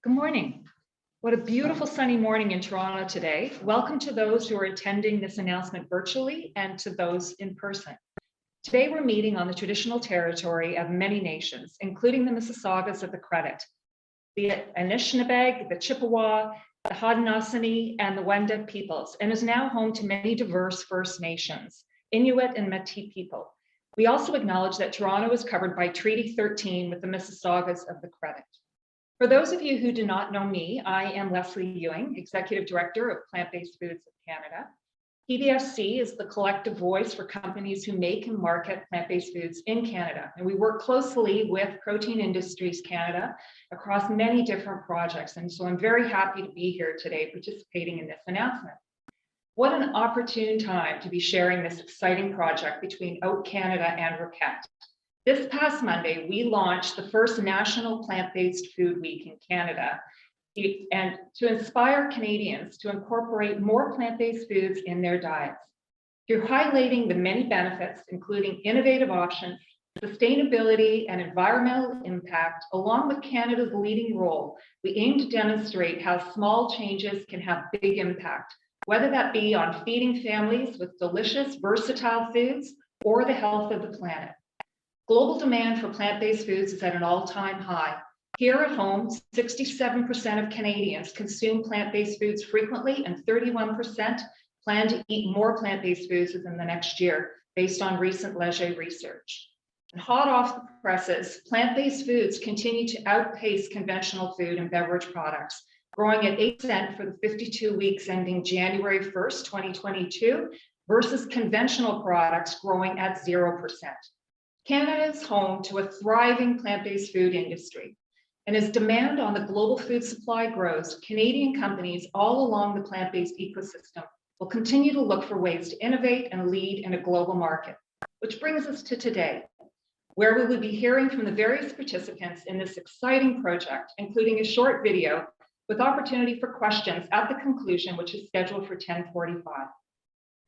Good morning. What a beautiful sunny morning in Toronto today. Welcome to those who are attending this announcement virtually and to those in person. Today we're meeting on the traditional territory of many nations, including the Mississaugas of the Credit, the Anishinaabe, the Chippewa, the Haudenosaunee, and the Wendat peoples, and is now home to many diverse First Nations, Inuit and Métis people. We also acknowledge that Toronto is covered by Treaty 13 with the Mississaugas of the Credit. For those of you who do not know me, I am Leslie Ewing, Executive Director of Plant-Based Foods of Canada. PBFC is the collective voice for companies who make and market plant-based foods in Canada. And we work closely with Protein Industries Canada across many different projects. And so I'm very happy to be here today participating in this announcement. What an opportune time to be sharing this exciting project between Oat Canada and Roquette. This past Monday, we launched the first National Plant-Based Food Week in Canada, and to inspire Canadians to incorporate more plant-based foods in their diets. Through highlighting the many benefits, including innovative options, sustainability, and environmental impact, along with Canada's leading role, we aim to demonstrate how small changes can have big impact, whether that be on feeding families with delicious, versatile foods or the health of the planet. Global demand for plant-based foods is at an all-time high. Here at home, 67% of Canadians consume plant-based foods frequently, and 31% plan to eat more plant-based foods within the next year, based on recent Leger research. And hot off the presses, plant-based foods continue to outpace conventional food and beverage products, growing at 8% for the 52 weeks ending January 1st, 2022, versus conventional products growing at 0%. Canada is home to a thriving plant-based food industry. And as demand on the global food supply grows, Canadian companies all along the plant-based ecosystem will continue to look for ways to innovate and lead in a global market. Which brings us to today, where we will be hearing from the various participants in this exciting project, including a short video with opportunity for questions at the conclusion, which is scheduled for 10:45.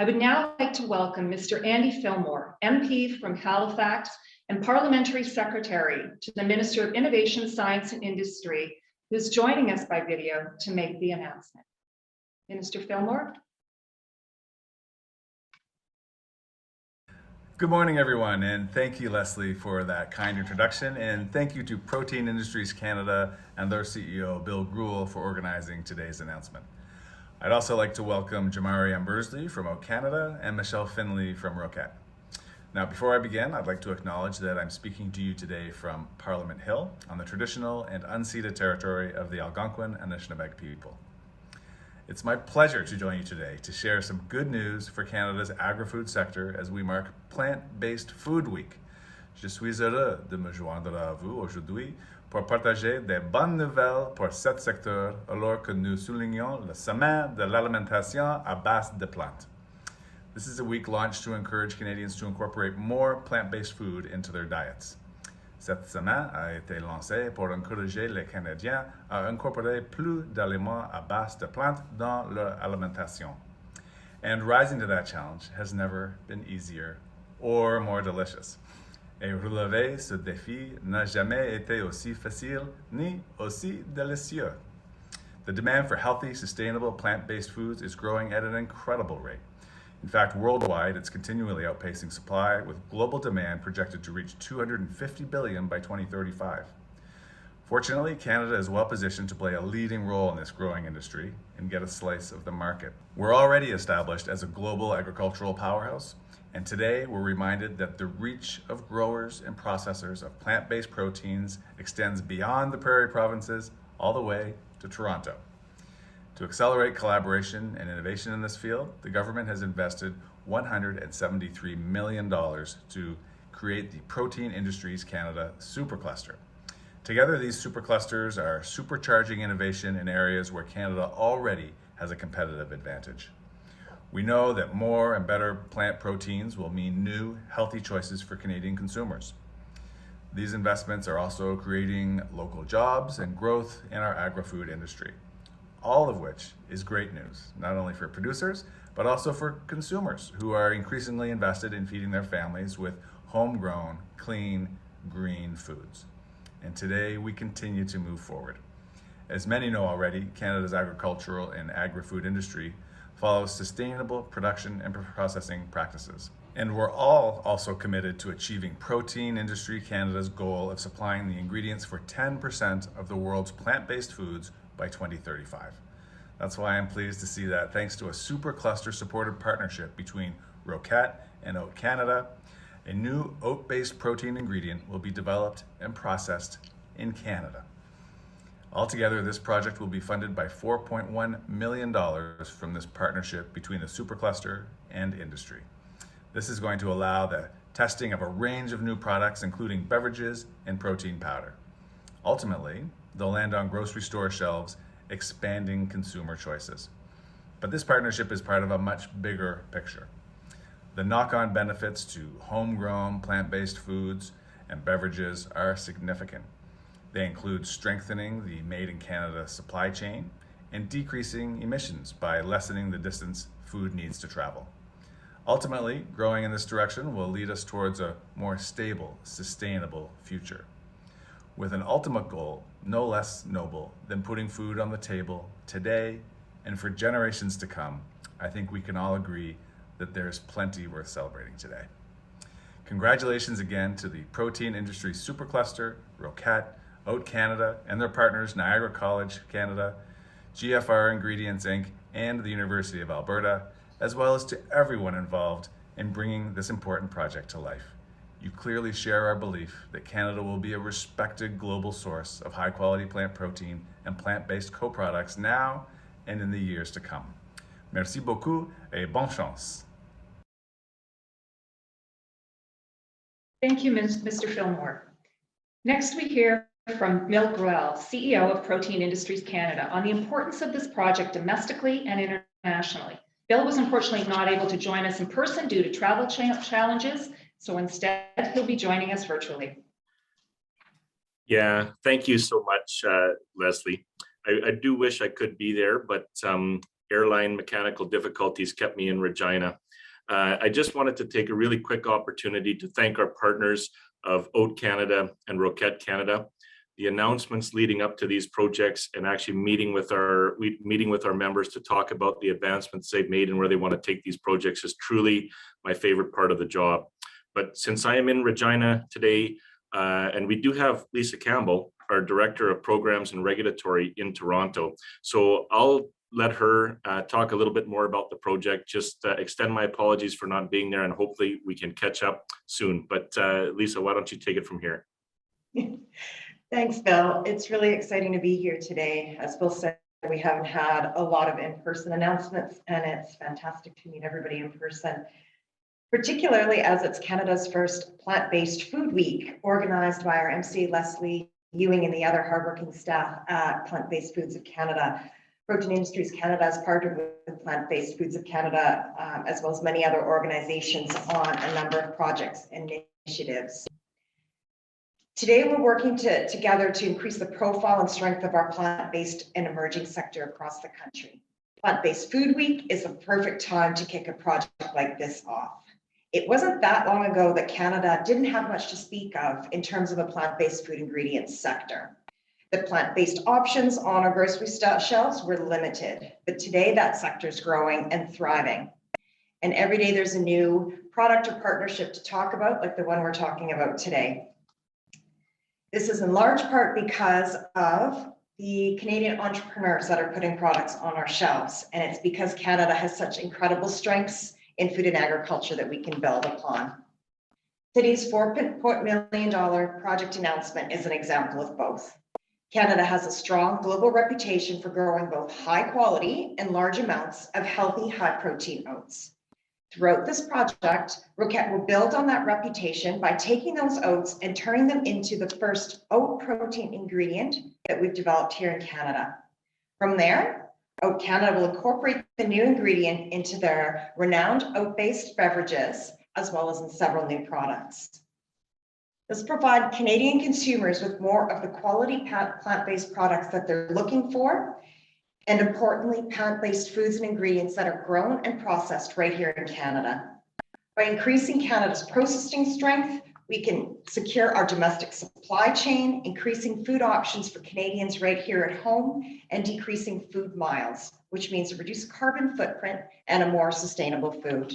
I would now like to welcome Mr. Andy Fillmore, MP from Halifax and Parliamentary Secretary to the Minister of Innovation, Science and Industry, who's joining us by video to make the announcement. Minister Fillmore. Good morning, everyone, and thank you, Leslie, for that kind introduction, and thank you to Protein Industries Canada and their CEO, Bill Grewal, for organizing today's announcement. I'd also like to welcome Jamari Ambersley from Oat Canada and Michelle Finley from Roquette. Now, before I begin, I'd like to acknowledge that I'm speaking to you today from Parliament Hill on the traditional and unceded territory of the Algonquin and Anishinaabe people. It's my pleasure to join you today to share some good news for Canada's agri-food sector as we mark Plant-Based Food Week. Je suis heureux de me joindre à vous aujourd'hui pour partager des bonnes nouvelles pour cet secteur alors que nous soulignons le Semaine de l'alimentation à base de plantes. This is a week launched to encourage Canadians to incorporate more plant-based food into their diets. Cette semaine a été lancée pour encourager les Canadiens à incorporer plus d'aliments à base de plantes dans leur alimentation. And rising to that challenge has never been easier or more delicious. Et relever ce défi n'a jamais été aussi facile ni aussi délicieux. The demand for healthy, sustainable, plant-based foods is growing at an incredible rate. In fact, worldwide, it's continually outpacing supply, with global demand projected to reach 250 billion by 2035. Fortunately, Canada is well positioned to play a leading role in this growing industry and get a slice of the market. We're already established as a global agricultural powerhouse, and today we're reminded that the reach of growers and processors of plant-based proteins extends beyond the prairie provinces all the way to Toronto. To accelerate collaboration and innovation in this field, the government has invested $173 million to create the Protein Industries Canada Supercluster. Together, these superclusters are supercharging innovation in areas where Canada already has a competitive advantage. We know that more and better plant proteins will mean new, healthy choices for Canadian consumers. These investments are also creating local jobs and growth in our agri-food industry, all of which is great news, not only for producers, but also for consumers who are increasingly invested in feeding their families with homegrown, clean, green foods. And today we continue to move forward. As many know already, Canada's agricultural and agri-food industry follows sustainable production and processing practices. And we're all also committed to achieving Protein Industry Canada's goal of supplying the ingredients for 10% of the world's plant-based foods by 2035. That's why I'm pleased to see that thanks to a super cluster supported partnership between Roquette and Oat Canada, a new oat-based protein ingredient will be developed and processed in Canada. Altogether, this project will be funded by $4.1 million from this partnership between the supercluster and industry. This is going to allow the testing of a range of new products, including beverages and protein powder. Ultimately, they'll land on grocery store shelves, expanding consumer choices. But this partnership is part of a much bigger picture. The knock-on benefits to homegrown plant-based foods and beverages are significant. They include strengthening the Made in Canada supply chain and decreasing emissions by lessening the distance food needs to travel. Ultimately, growing in this direction will lead us towards a more stable, sustainable future, with an ultimate goal no less noble than putting food on the table today and for generations to come. I think we can all agree that there's plenty worth celebrating today. Congratulations again to the Protein Industry Supercluster, Roquette, Oat Canada, and their partners Niagara College Canada, GFR Ingredients Inc., and the University of Alberta, as well as to everyone involved in bringing this important project to life. You clearly share our belief that Canada will be a respected global source of high-quality plant protein and plant-based co-products now and in the years to come. Merci beaucoup et bonne chance. Thank you, Mr. Fillmore. Next, we hear from Bill Gruel, CEO of Protein Industries Canada, on the importance of this project domestically and internationally. Bill was unfortunately not able to join us in person due to travel challenges, so instead he'll be joining us virtually. Yeah, thank you so much, Leslie. I do wish I could be there, but airline mechanical difficulties kept me in Regina. I just wanted to take a really quick opportunity to thank our partners of Oat Canada and Roquette Canada. The announcements leading up to these projects and actually meeting with our members to talk about the advancements they've made and where they want to take these projects is truly my favorite part of the job. But since I am in Regina today, and we do have Lisa Campbell, our Director of Programs and Regulatory in Toronto, so I'll let her talk a little bit more about the project, just extend my apologies for not being there, and hopefully we can catch up soon. But Lisa, why don't you take it from here? Thanks, Bill. It's really exciting to be here today. As Bill said, we haven't had a lot of in-person announcements, and it's fantastic to meet everybody in person, particularly as it's Canada's first plant-based food week, organized by our MC, Leslie, Ewing, and the other hardworking staff at Plant-Based Foods of Canada. Protein Industries Canada has partnered with Plant-Based Foods of Canada, as well as many other organizations, on a number of projects and initiatives. Today, we're working together to increase the profile and strength of our plant-based and emerging sector across the country. Plant-Based Food Week is a perfect time to kick a project like this off. It wasn't that long ago that Canada didn't have much to speak of in terms of the plant-based food ingredients sector. The plant-based options on our grocery shelves were limited, but today that sector is growing and thriving. And every day there's a new product or partnership to talk about, like the one we're talking about today. This is in large part because of the Canadian entrepreneurs that are putting products on our shelves. And it's because Canada has such incredible strengths in food and agriculture that we can build upon. Today's $4 million project announcement is an example of both. Canada has a strong global reputation for growing both high quality and large amounts of healthy, high protein oats. Throughout this project, Roquette will build on that reputation by taking those oats and turning them into the first oat protein ingredient that we've developed here in Canada. From there, Oat Canada will incorporate the new ingredient into their renowned oat-based beverages, as well as in several new products. This provides Canadian consumers with more of the quality plant-based products that they're looking for, and importantly, plant-based foods and ingredients that are grown and processed right here in Canada. By increasing Canada's processing strength, we can secure our domestic supply chain, increasing food options for Canadians right here at home, and decreasing food miles, which means a reduced carbon footprint and a more sustainable food.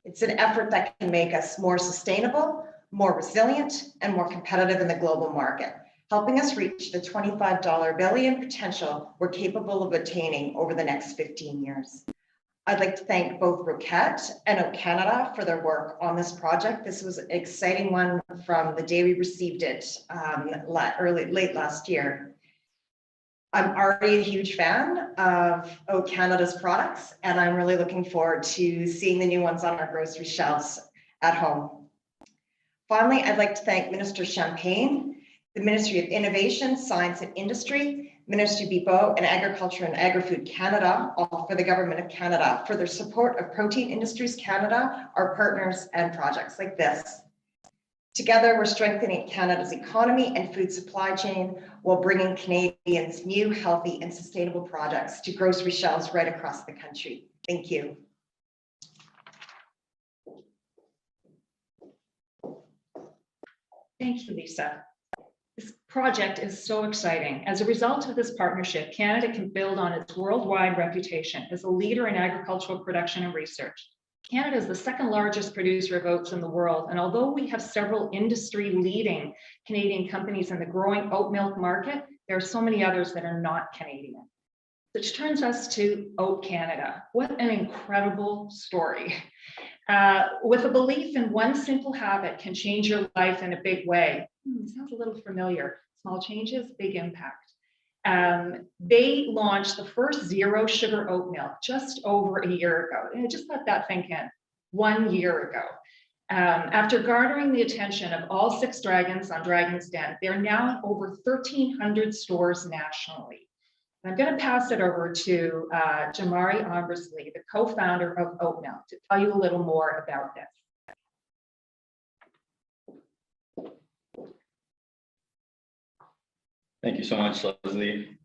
It's an effort that can make us more sustainable, more resilient, and more competitive in the global market, helping us reach the $25 billion potential we're capable of attaining over the next 15 years. I'd like to thank both Roquette and Oat Canada for their work on this project. This was an exciting one from the day we received it late last year. I'm already a huge fan of Oat Canada's products, and I'm really looking forward to seeing the new ones on our grocery shelves at home. Finally, I'd like to thank Minister Champagne, the Ministry of Innovation, Science and Industry, Ministry Bibeau, and Agriculture and Agri-Food Canada, all for the Government of Canada, for their support of Protein Industries Canada, our partners, and projects like this. Together, we're strengthening Canada's economy and food supply chain while bringing Canadians new, healthy, and sustainable products to grocery shelves right across the country. Thank you. Thank you, Lisa. This project is so exciting. As a result of this partnership, Canada can build on its worldwide reputation as a leader in agricultural production and research. Canada is the second largest producer of oats in the world, and although we have several industry-leading Canadian companies in the growing oat milk market, there are so many others that are not Canadian. Which turns us to Oat Canada. What an incredible story. With a belief in one simple habit can change your life in a big way. Sounds a little familiar. Small changes, big impact. They launched the first zero sugar oat milk just over a year ago. Just let that sink in. 1 year ago. After garnering the attention of all 6 dragons on Dragon's Den, they're now in over 1,300 stores nationally. I'm going to pass it over to Jamari Ombersley, the co-founder of Oat Milk, to tell you a little more about this. Thank you so much, Leslie.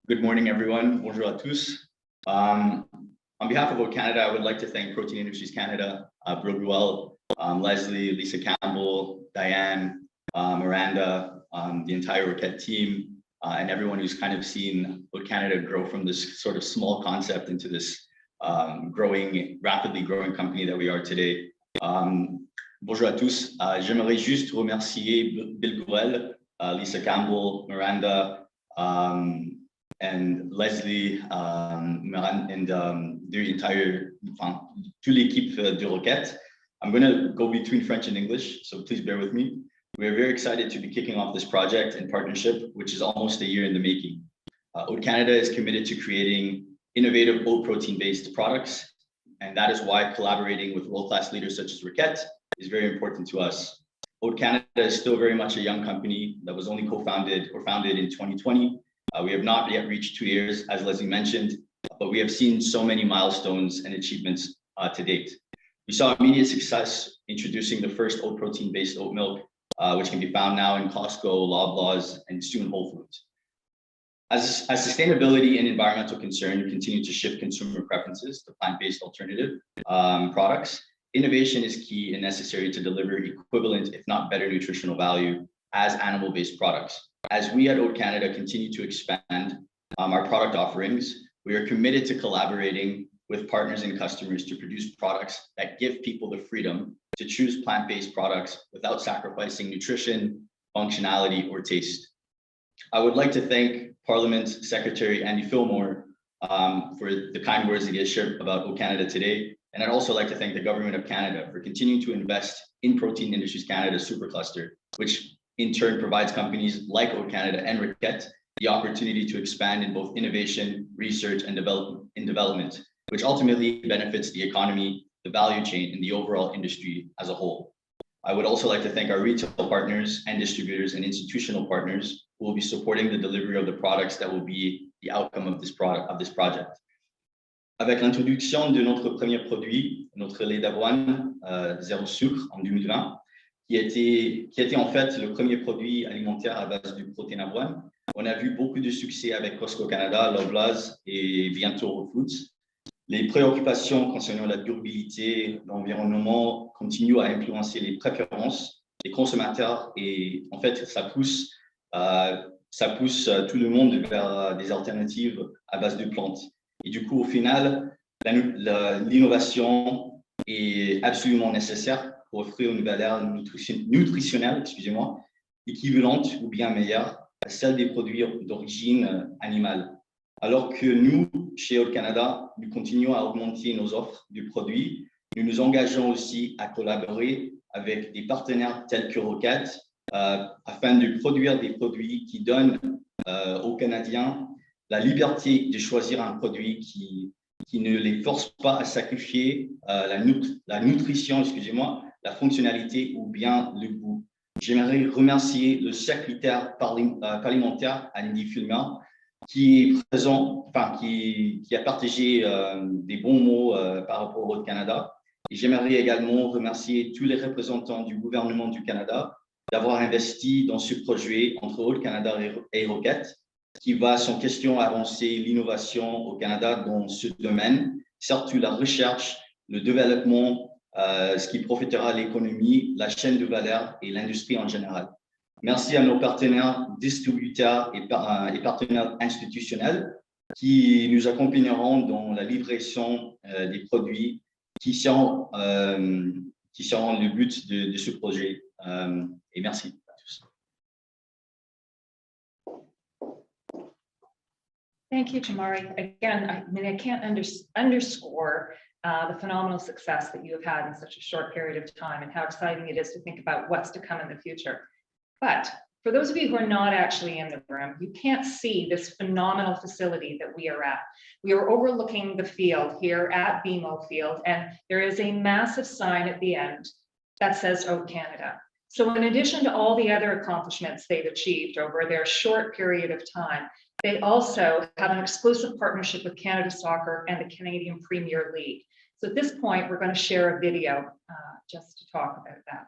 Good morning, everyone. Bonjour à tous. On behalf of Oat Canada, I would like to thank Protein Industries Canada, Bill Gruel, Leslie, Lisa Campbell, Diane, Miranda, the entire Roquette team, and everyone who's kind of seen Oat Canada grow from this sort of small concept into this rapidly growing company that we are today. Bonjour à tous. J'aimerais juste remercier Bill Gruel, Lisa Campbell, Miranda, and Leslie, and the entire, toute l'équipe de Roquette. I'm going to go between French and English, so please bear with me. We're very excited to be kicking off this project and partnership, which is almost a year in the making. Oat Canada is committed to creating innovative oat protein-based products, and that is why collaborating with world-class leaders such as Roquette is very important to us. Oat Canada is still very much a young company that was only founded in 2020. We have not yet reached 2 years, as Leslie mentioned, but we have seen so many milestones and achievements to date. We saw immediate success introducing the first oat protein-based oat milk, which can be found now in Costco, Loblaws, and soon Whole Foods. As sustainability and environmental concern continue to shift consumer preferences to plant-based alternative products, innovation is key and necessary to deliver equivalent, if not better, nutritional value as animal-based products. As we at Oat Canada continue to expand our product offerings, we are committed to collaborating with partners and customers to produce products that give people the freedom to choose plant-based products without sacrificing nutrition, functionality, or taste. I would like to thank Parliament Secretary Andy Fillmore for the kind words that he has shared about Oat Canada today. And I'd also like to thank the Government of Canada for continuing to invest in Protein Industries Canada's supercluster, which in turn provides companies like Oat Canada and Roquette the opportunity to expand in both innovation, research, and development, which ultimately benefits the economy, the value chain, and the overall industry as a whole. I would also like to thank our retail partners and distributors and institutional partners who will be supporting the delivery of the products that will be the outcome of this project. Avec l'introduction de notre premier produit, notre lait d'avoine zéro sucre en 2020, qui était en fait le premier produit alimentaire à base de protéines avoine, on a vu beaucoup de succès avec Costco Canada, Loblaws et bientôt Whole Foods. Les préoccupations concernant la durabilité, l'environnement continuent à influencer les préférences des consommateurs et en fait, ça pousse tout le monde vers des alternatives à base de plantes. Et du coup, au final, l'innovation est absolument nécessaire pour offrir une valeur nutritionnelle, excusez-moi, équivalente ou bien meilleure à celle des produits d'origine animale. Alors que nous, chez Oat Canada, nous continuons à augmenter nos offres de produits, nous nous engageons aussi à collaborer avec des partenaires tels que Roquette afin de produire des produits qui donnent aux Canadiens la liberté de choisir un produit qui ne les force pas à sacrifier la nutrition, excusez-moi, la fonctionnalité ou bien le goût. J'aimerais remercier le secrétaire parlementaire Andy Fulmer qui est présent, enfin qui a partagé des bons mots par rapport au Canada. Et j'aimerais également remercier tous les représentants du gouvernement du Canada d'avoir investi dans ce projet entre Oat Canada et Roquette, qui va sans question avancer l'innovation au Canada dans ce domaine, surtout la recherche, le développement, ce qui profitera à l'économie, la chaîne de valeur et l'industrie en général. Merci à nos partenaires distributeurs et partenaires institutionnels qui nous accompagneront dans la livraison des produits qui seront le but de ce projet. Et merci à tous. Thank you, Jamari. Again, I can't underscore the phenomenal success that you have had in such a short period of time and how exciting it is to think about what's to come in the future. But for those of you who are not actually in the room, you can't see this phenomenal facility that we are at. We are overlooking the field here at BMO Field, and there is a massive sign at the end that says Oat Canada. So in addition to all the other accomplishments they've achieved over their short period of time, they also have an exclusive partnership with Canada Soccer and the Canadian Premier League. So at this point, we're going to share a video just to talk about that.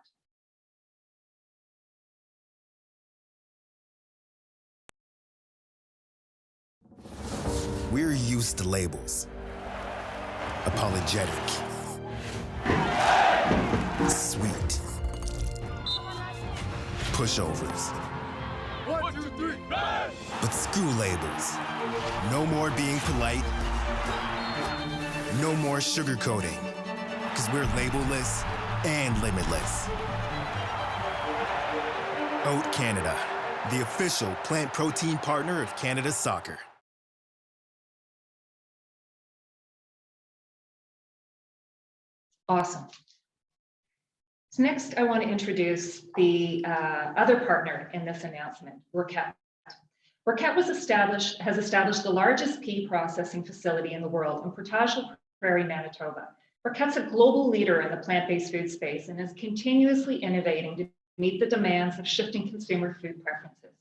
We're used to labels. Apologetic. Sweet. Pushovers. 1, 2, 3, bang! But screw labels. No more being polite. No more sugarcoating. Because we're labelless and limitless. Oat Canada, the official plant protein partner of Canada Soccer. Awesome. So next, I want to introduce the other partner in this announcement, Roquette. Roquette has established the largest pea processing facility in the world in Portage la Prairie, Manitoba. Roquette's a global leader in the plant-based food space and is continuously innovating to meet the demands of shifting consumer food preferences.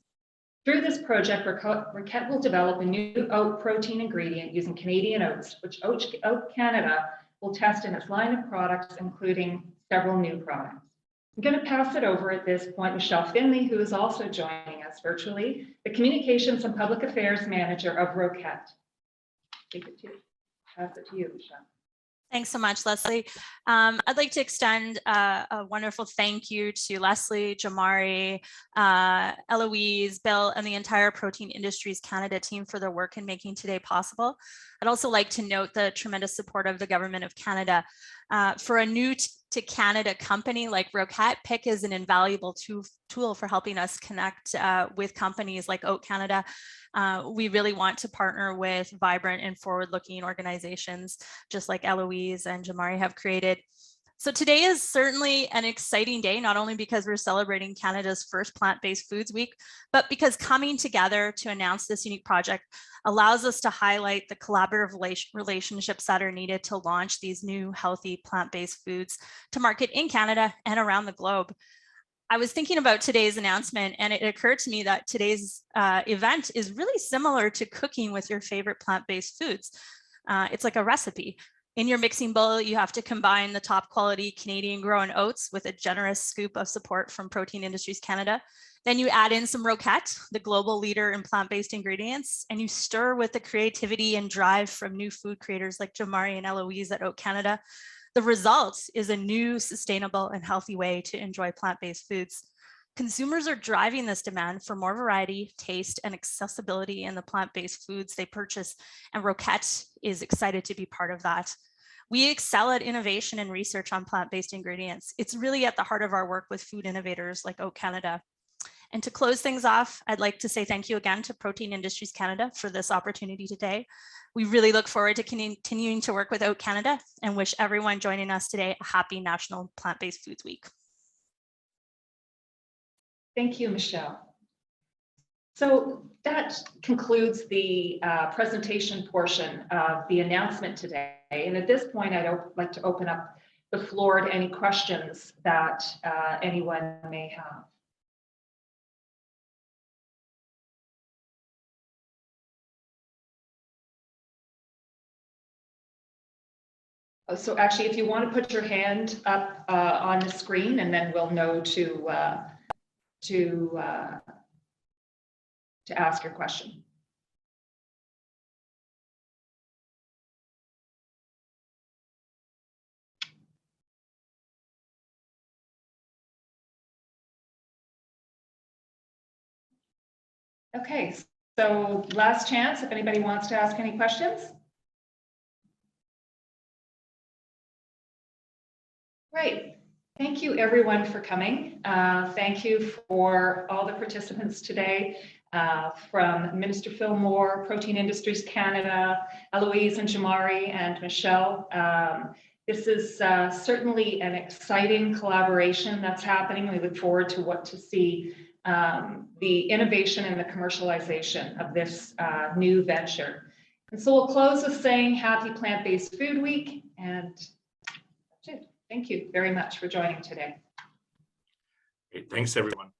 Through this project, Roquette will develop a new oat protein ingredient using Canadian oats, which Oat Canada will test in its line of products, including several new products. I'm going to pass it over at this point, Michelle Finley, who is also joining us virtually, the Communications and Public Affairs Manager of Roquette. Pass it to you, Michelle. Thanks so much, Leslie. I'd like to extend a wonderful thank you to Leslie, Jamari, Eloise, Bill, and the entire Protein Industries Canada team for their work in making today possible. I'd also like to note the tremendous support of the Government of Canada. For a new to Canada company like Roquette, PIC is an invaluable tool for helping us connect with companies like Oat Canada. We really want to partner with vibrant and forward-looking organizations, just like Eloise and Jamari have created. So today is certainly an exciting day, not only because we're celebrating Canada's first plant-based foods week, but because coming together to announce this unique project allows us to highlight the collaborative relationships that are needed to launch these new healthy plant-based foods to market in Canada and around the globe. I was thinking about today's announcement, and it occurred to me that today's event is really similar to cooking with your favorite plant-based foods. It's like a recipe. In your mixing bowl, you have to combine the top quality Canadian grown oats with a generous scoop of support from Protein Industries Canada. Then you add in some Roquette, the global leader in plant-based ingredients, and you stir with the creativity and drive from new food creators like Jamari and Eloise at Oat Canada. The result is a new, sustainable, and healthy way to enjoy plant-based foods. Consumers are driving this demand for more variety, taste, and accessibility in the plant-based foods they purchase, and Roquette is excited to be part of that. We excel at innovation and research on plant-based ingredients. It's really at the heart of our work with food innovators like Oat Canada. And to close things off, I'd like to say thank you again to Protein Industries Canada for this opportunity today. We really look forward to continuing to work with Oat Canada and wish everyone joining us today a happy National Plant-Based Foods Week. Thank you, Michelle. So that concludes the presentation portion of the announcement today. And at this point, I'd like to open up the floor to any questions that anyone may have. So actually, if you want to put your hand up on the screen, and then we'll know to ask your question. Okay, so last chance if anybody wants to ask any questions. Great. Thank you everyone for coming. Thank you for all the participants today, from Minister Phil Moore, Protein Industries Canada, Eloise and Jamari and Michelle. This is certainly an exciting collaboration that's happening. We look forward to see the innovation and the commercialization of this new venture. And so we'll close with saying Happy Plant-Based Food Week, and that's it. Thank you very much for joining today. Great. Thanks, everyone.